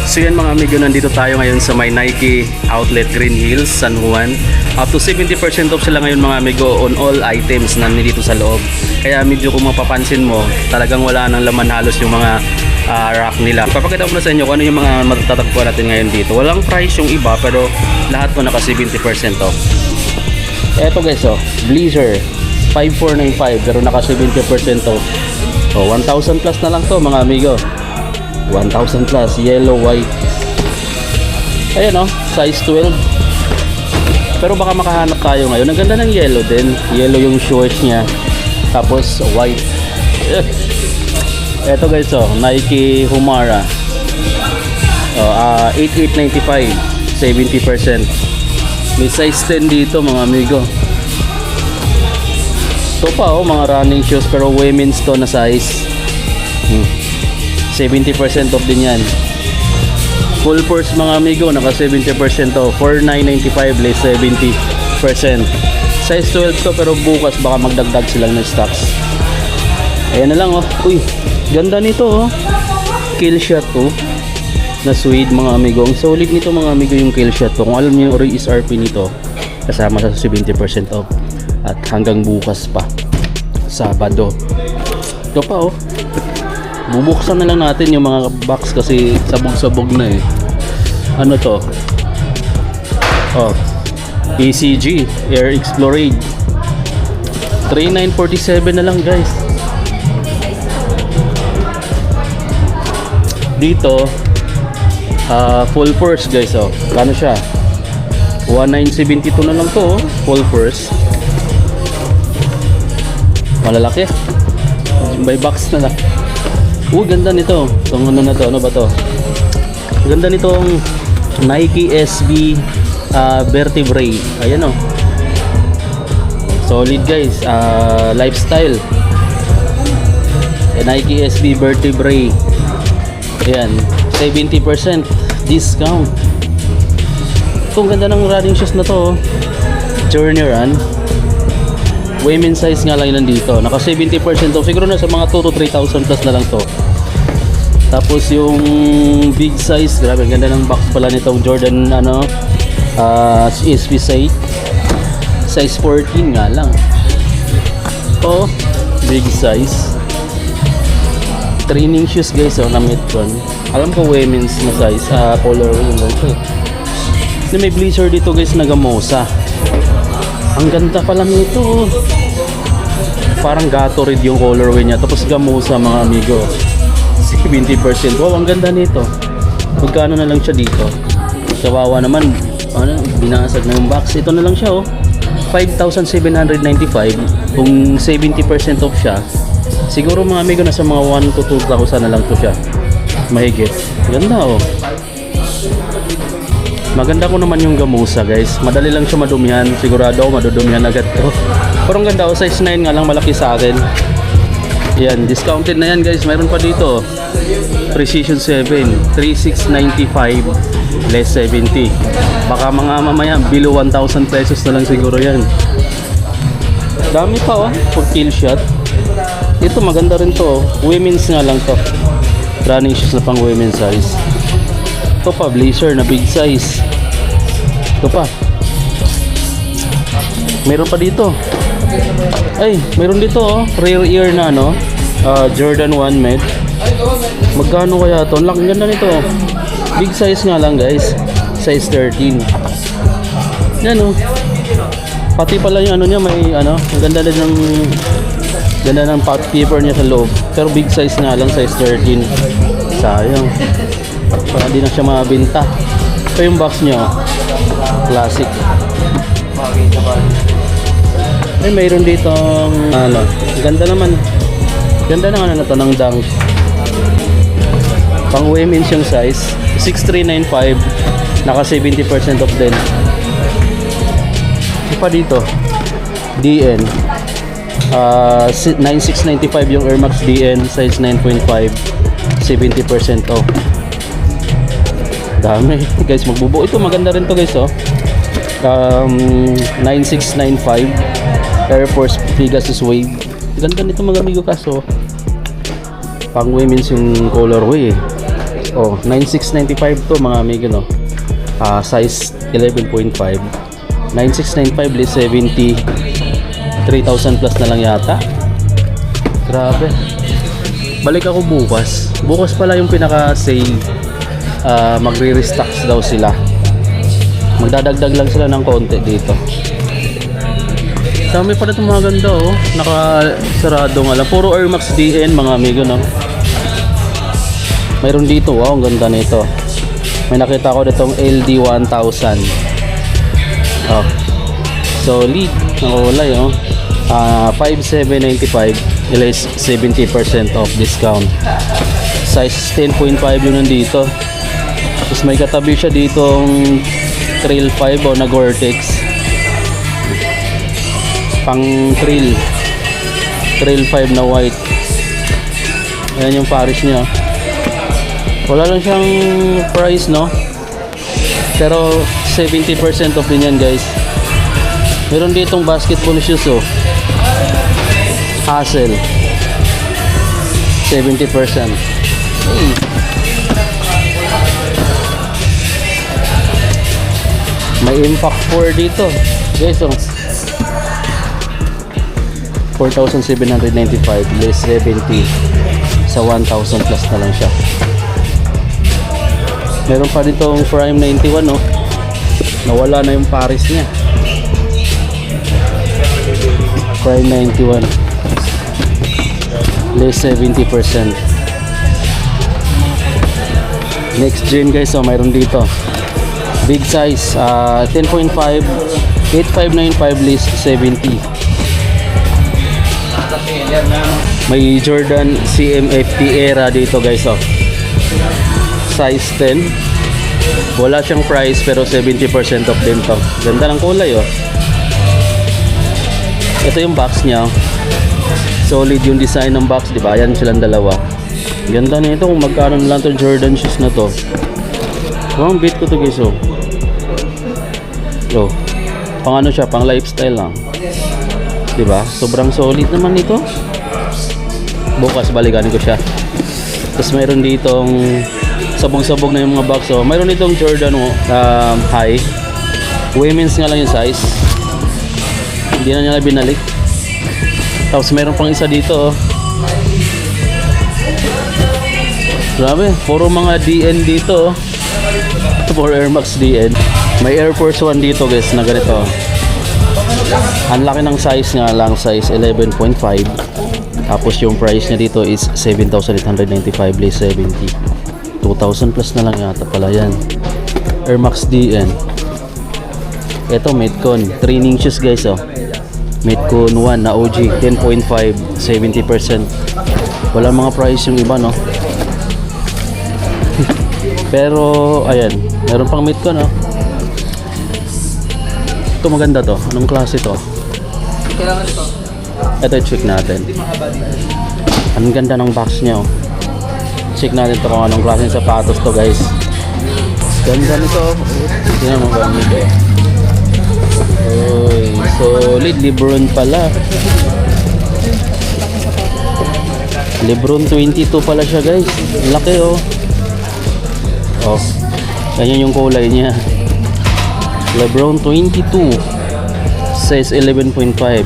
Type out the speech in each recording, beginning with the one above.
So yan mga amigo, nandito tayo ngayon sa may Nike Outlet Green Hills, San Juan. Up to 70% off sila ngayon mga amigo on all items na nandito sa loob. Kaya medyo kung mapapansin mo, talagang wala nang laman halos yung mga rack nila. Papakita ko na sa inyo kung ano yung mga matatagpuan natin ngayon dito. Walang price yung iba pero lahat po naka 70% off. Eto guys, Blazer 5495 pero naka 70% off. 1,000 plus na lang to mga amigo. 1,000 plus, yellow, white. Ayan size 12. Pero baka makahanap tayo ngayon. Ang ganda ng yellow din. Yellow yung shorts niya. Tapos white. Eto guys, Nike Humara. 8895, 70%. May size 10 dito mga amigo. Ito pa mga running shoes pero women's to na size. 70% off din yan. Full force mga amigo, naka 70% off. 4,995 less 70%. Size 12 to pero bukas baka magdagdag silang ng stocks. Ayan na lang Uy, ganda nito Kill shot na suede mga amigo. Ang solid nito mga amigo yung kill shot Kung alam niyo yung SRP nito, kasama sa 70% off. At hanggang bukas pa, Sabado. Ito pa bubuksan na lang natin yung mga box kasi sabog-sabog na Ano to? ECG Air Explorade 3,947 na lang guys. Dito full force guys kano siya? 1,972 na lang to full force. Malalaki. May box na lang. Ganda nito. Itong ano na to, ano ba to? Ganda nitong Nike SB Vertebrae. Ayan solid guys. Lifestyle. Nike SB Vertebrae. Ayan, 70% discount. Itong ganda ng running shoes na to. Journey Run. Women's size nga lang yun nandito. Naka 70% off. Siguro na sa mga 2 to 3,000 plus na lang to. Tapos yung big size, grabe ang ganda ng box pala nitong Jordan SB size 14 nga lang. Big size. Training shoes guys na Metron. Alam ko women's na size, color yung ganito. May Blazer dito guys na Gamosa. Ang ganda pala nito. Parang Gatorade yung colorway niya. Tapos Gamosa mga amigo. 70%. Wow, ang ganda nito. Magkano na lang siya dito? Kawawa naman. Binasag na yung box. Ito na lang siya 5,795. Kung 70% off siya, siguro mga amigo nasa mga 1 to 2,000 na lang to siya. Mahigit. Ganda Maganda ko naman yung Gamosa guys. Madali lang siya madumihan. Sigurado madudumihan agad pero ang ganda size 9 nga lang, malaki sa akin. Yan, discounted na yan guys. Mayroon pa dito Precision 7 3,695 less 70. Baka mga mamaya below 1,000 pesos na lang siguro yan. Dami pa for kill shot. Ito maganda rin to women's nga lang to. Running shoes na pang women's size. Ito pa Blazer na big size. Ito pa. Meron pa dito. Ay, meron dito rear ear na Jordan 1 Med. Magkano kaya to? Ang laki ganda nito. Big size nga lang guys. Size 13. Yan Pati pala yung niya may ang ganda din ng pot keeper niya sa loob. Pero big size nga lang, size 13. Sayang. Para di na siya mabenta. Ito yung box niya classic. Mayroon dito ganda naman. Ganda ng na to ng Dunk. Pang women's yung size 6,395. Naka 70% off din. Pa dito DN 9,695 yung Air Max DN size 9.5, 70% off. Dami guys, magbubuo ito. Maganda rin to guys 9695 Air Force Pegasus Wave. Ganda nito mga amigo, kaso pang women's yung colorway Oh, 9695 to mga amigo, no. Size 11.5. 9695 less 70. 3,000 plus na lang yata. Grabe. Balik ako bukas. Bukas pala yung pinaka-sale. Magre-restocks daw sila. Magdadagdag lang sila ng konti dito. Dami pa na itong mga ganda, oh. Nakasarado nga lang. Puro Air Max DN mga amigo, no. Mayroon dito, wow, ang ganda nito. May nakita ko ditong LD1000. Oh. Solid. Nakulay, oh. 5,795 less 70% off discount. Size 10.5 yun nandito. Tapos may katabi siya ditong Trail 5 o na Gore-Tex. Pang trail. Trail 5 na white. Ayan yung Paris niya. Wala lang siyang price, no? Pero 70% off din yan, guys. Meron ditong basketball shoes, oh. Hassel 70%. Hey. May Impact 4 dito, guys, oh. 4,795 less 70 sa 1,000 plus na lang siya. Meron pa ditong Prime 91, no? Nawala na yung Paris niya. Prime 91 less 70%. Next gen, guys, so mayroon dito big size 10.5 8595 less 70. May Jordan CMFT era dito, guys, oh. Size 10. Wala siyang price pero 70% off din to. Ganda ng kulay, oh. Ito yung box niya, oh. Solid yung design ng box, di ba? Ayan silang dalawa. Ganda nito kung magkano na lang to Jordan shoes na to. Ang beat ko to, guys, oh. Oh. Pang ano siya, pang lifestyle lang. Di ba? Sobrang solid naman nito. Bukas balikan ko siya. Tapos mayroon ditong sabog-sabog na yung mga box, oh. Mayroon ditong Jordan, high. Women's nga lang yung size. Hindi na nila binalik. Tapos mayroon pang isa dito, oh. Grabe, puro mga DN dito, oh. For Air Max DN. May Air Force 1 dito, guys, na ganito. Ang laki ng size nga lang, size 11.5. Tapos yung price niya dito is 7,895 less 70. 2,000 plus na lang yata pala yan. Air Max DN. Ito, Metcon. Training shoes, guys, oh. Metcon 1 na OG. 10.5. 70%. Wala mga price yung iba, no? Pero, ayan. Meron pang Metcon, oh. Ito maganda to. Anong klase to? Kailangan ito. Ito, check natin. Ang ganda ng box niya, oh. Check natin to kung anong klase ng sapatos to, guys. Ganda nito. Tingnan mo ba nito? Uy, solid. Lebron pala. Lebron 22 pala siya, guys. Laki, oh. Oh. Ganyan yung kulay niya. Lebron 22 size 11.5.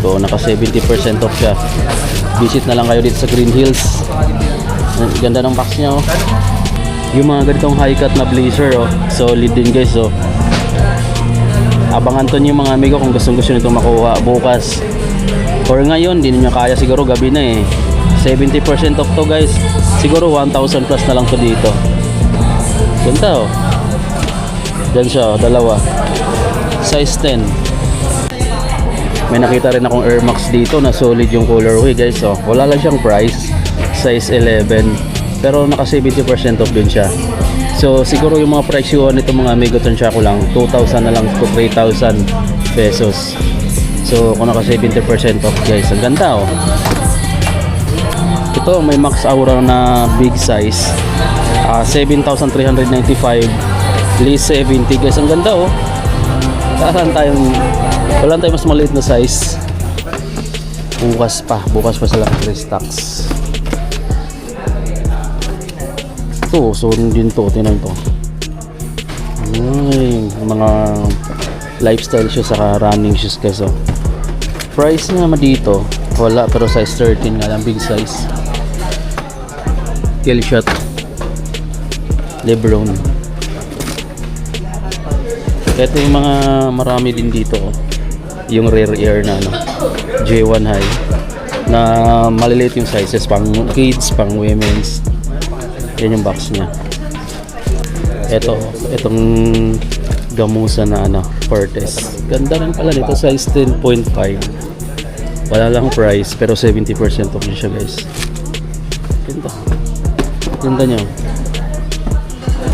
Oh, naka 70% off siya. Visit na lang kayo dito sa Green Hills. Ganda ng box niya, oh. Yung mga ganitong high cut na blazer, oh, solid din, guys, oh. Abangan to niyo mga amigo kung gustong nitong makuha bukas or ngayon. Di niyo kaya, siguro gabi na, eh. 70% off to, guys. Siguro 1,000 plus na lang to dito. Ganda, oh. Yan siya, oh, dalawa. Size 10. May nakita rin akong Air Max dito na solid yung colorway, guys, oh. Wala lang siyang price. Size 11. Pero naka 70% off din siya. So siguro yung mga price yun nito mga amigo, tansya ko lang 2,000 na lang to 3,000 pesos. So kung naka 70% off, guys, ang ganda, oh. Ito may Max Aura na big size, 7,395 least 70, guys, ang ganda, oh. Wala tayong mas maliit na size. Bukas pa sila mag-restocks. to, so din to, tinan to. Ay, mga lifestyle shoes saka running shoes guys. Oh. Price naman dito, wala, pero size 13 nga lang, big size. Kill shot. Lebron. Ito yung mga marami din dito. Oh. Yung rare air na ano, J1 high. Na maliliit yung sizes, pang kids, pang women's. Yan yung box niya. Itong gamusa na ano, Fortes. Ganda rin pala nito, size 10.5. Wala lang price, pero 70% off siya guys. Ganda. Ganda niya.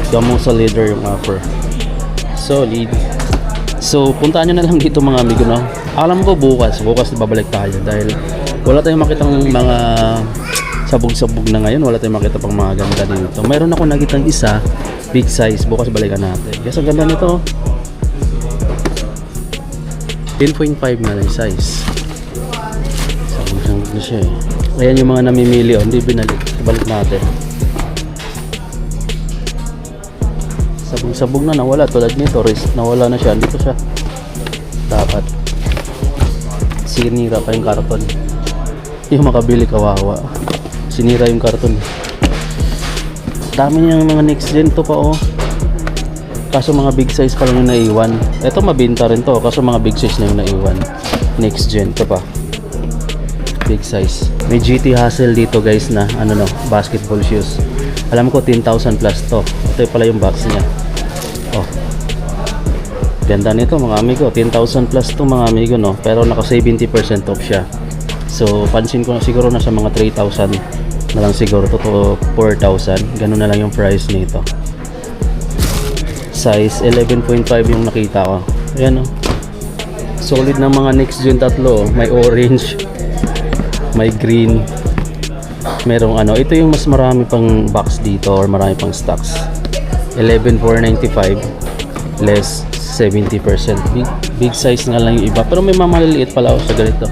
Gamusa leather yung offer. Solid. So, puntaan nyo na lang dito mga amigo, no? Alam ko bukas babalik tayo dahil wala tayong makitang mga sabog-sabog na ngayon. Wala tayong makita pang mga ganda dito. Mayroon ako nakitang isa, big size. Bukas balikan natin. Yes, ang ganda nito. 10.5 na lang size. Sabog-sabog na siya eh. Ayan yung mga namimili. Oh. Hindi binalik. Balik natin. Sabog-sabog na nawala. Tulad nito, nawala na siya. Dito siya. Dapat. Sinira pa yung karton. Yung makabili kawawa. Sinira yung karton. Dami niyang mga next gen to pa oh. Kaso mga big size pa lang yung naiwan. Ito mabinta rin to. Kaso mga big size na yung naiwan. Next gen to pa. Big size. May GT Hustle dito guys na ano no, basketball shoes. Alam ko 10,000 plus to. Ito pala yung box niya. Oh. Ganda nito mga amigo. 10,000 plus to mga amigo no. Pero naka 70% off siya. So pansin ko na siguro nasa mga 3,000 na lang siguro to 4,000. Ganun na lang yung price nito. Size 11.5 yung nakita ko. Ayan oh. Solid na mga next gen tatlo. May orange, may green, merong ano, ito yung mas marami pang box dito or marami pang stocks. 11,495 less 70%. Big size nga lang yung iba, pero may mamaliliit pala ako sa ganito.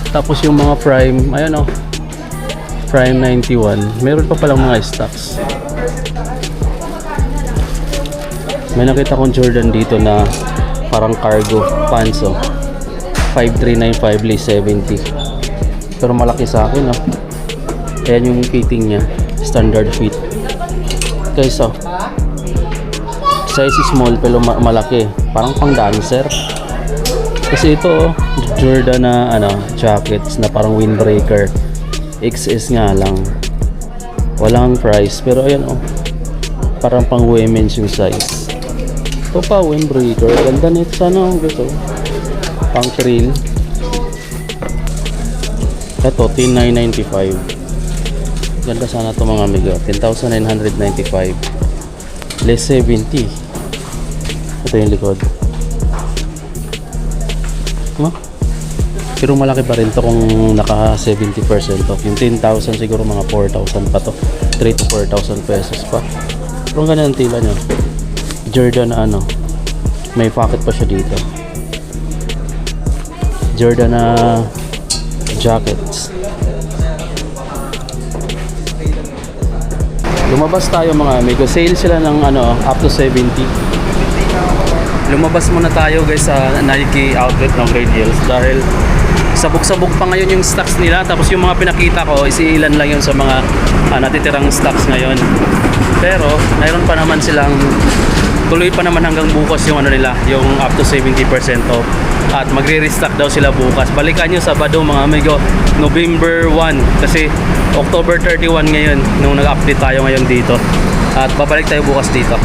Tapos yung mga prime, ayan o, prime 91, meron pa palang mga stocks. May nakita kong Jordan dito na parang cargo pants oh. 5395 less 70, pero malaki sa akin oh. Ayan yung fitting nya, standard fit guys oh. Size small pero malaki, parang pang dancer. Kasi ito oh, Jordan na ano, jackets na parang windbreaker, XS nga lang, walang price, pero ayan oh, parang pang women's yung size. Ito pa windbreaker, ganda nito sana oh, guys oh. Pang trail. Ito 10,995. Ganda sana ito mga amigo. 10,995 less 70. Ito yung likod. Pero malaki pa rin to kung naka 70% off. Yung 10,000 siguro mga 4,000 pa to. 3 to 4,000 pesos pa. Pero ang ganda ng tila nyo. Jordan ano, may pocket pa siya dito. Jordan na jackets. Lumabas tayo mga amigo. Sale sila ng ano, up to 70. Lumabas muna tayo guys sa Nike outlet ng Red Hills dahil sabog-sabog pa ngayon yung stocks nila. Tapos yung mga pinakita ko is ilan lang yun sa mga natitirang stocks ngayon. Pero mayroon pa naman silang, tuloy pa naman hanggang bukas yung ano nila, yung up to 70% off. At magre-restock daw sila bukas. Balikan nyo Sabado mga amigo, November 1 kasi October 31 ngayon nung nag-update tayo ngayon dito. At babalik tayo bukas dito.